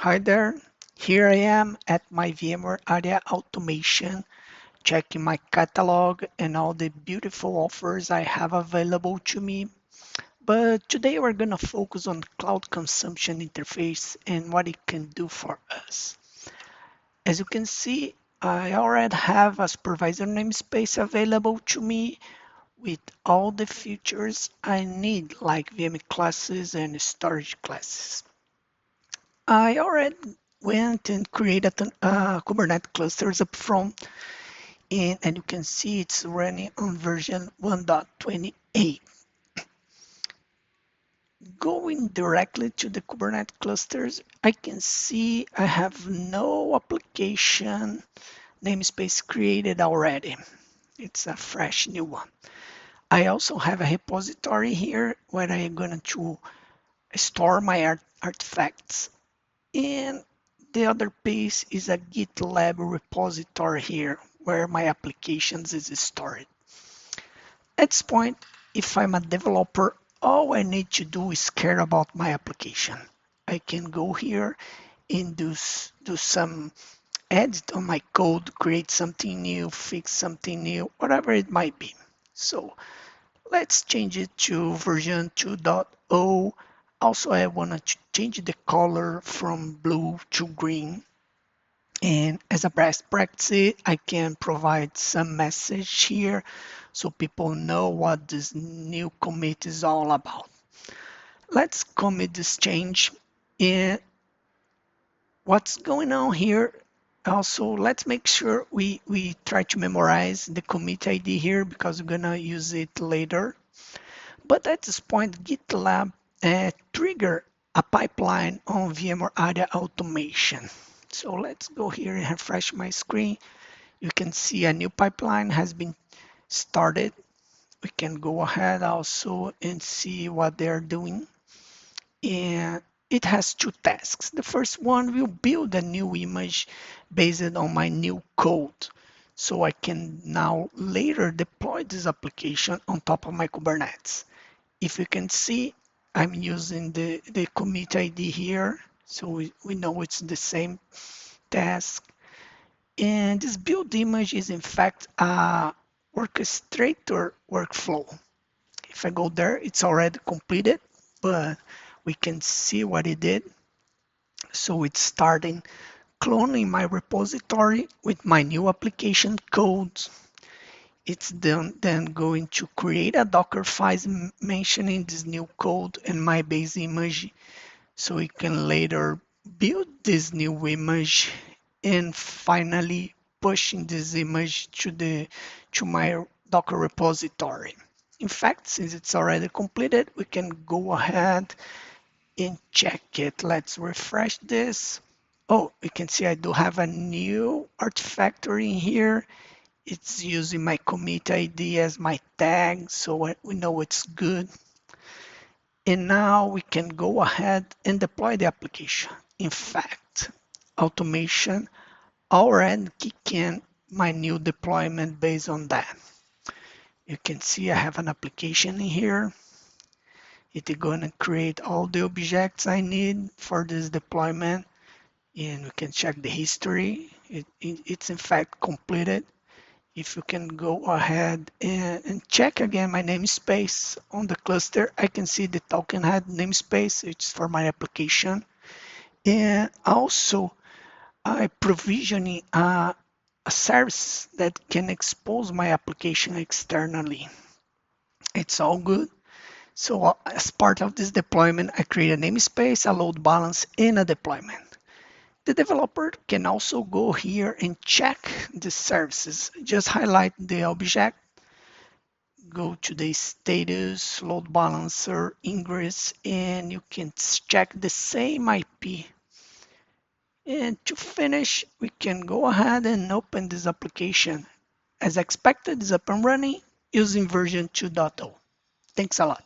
Hi there, here I am at my VMware Aria automation, checking my catalog and all the beautiful offers I have available to me. But today we're going to focus on cloud consumption interface and what it can do for us. As you can see, I already have a supervisor namespace available to me with all the features I need like VM classes and storage classes. I already went and created Kubernetes clusters up front, and you can see it's running on version 1.28. Going directly to the Kubernetes clusters, I can see I have no application namespace created already. It's a fresh new one. I also have a repository here where I'm going to store my artifacts. And the other piece is a GitLab repository here where my applications is stored. At this point, if I'm a developer, all I need to do is care about my application. I can go here and do some edit on my code, create something new, fix something new, whatever it might be. So let's change it to version 2.0. Also, I want to change the color from blue to green. And as a best practice, I can provide some message here so people know what this new commit is all about. Let's commit this change. And what's going on here? Also, let's make sure we try to memorize the commit ID here because we're gonna use it later. But at this point, GitLab trigger a pipeline on VMware Aria automation. So let's go here and refresh my screen. You can see a new pipeline has been started. We can go ahead also and see what they're doing. And it has two tasks. The first one will build a new image based on my new code. So I can now later deploy this application on top of my Kubernetes. If you can see, I'm using the commit ID here, so we know it's the same task. And this build image is in fact a orchestrator workflow. If I go there, it's already completed, but we can see what it did. So it's starting cloning my repository with my new application codes. It's then going to create a Docker file mentioning this new code and my base image so we can later build this new image and finally pushing this image to my Docker repository. In fact, since it's already completed, we can go ahead and check it. Let's refresh this. Oh, you can see I do have a new artifactory in here. It's using my commit ID as my tag, so we know it's good. And now we can go ahead and deploy the application. In fact, automation already kick in my new deployment based on that. You can see I have an application in here. It's going to create all the objects I need for this deployment. And we can check the history. It's in fact completed. If you can go ahead and check again my namespace on the cluster, I can see the token head namespace, it's for my application. And also, I provisioning a service that can expose my application externally. It's all good. So as part of this deployment, I create a namespace, a load balance, and a deployment. The developer can also go here and check the services. Just highlight the object, go to the status, load balancer, ingress, and you can check the same IP. And to finish, we can go ahead and open this application. As expected, it's up and running using version 2.0. Thanks a lot.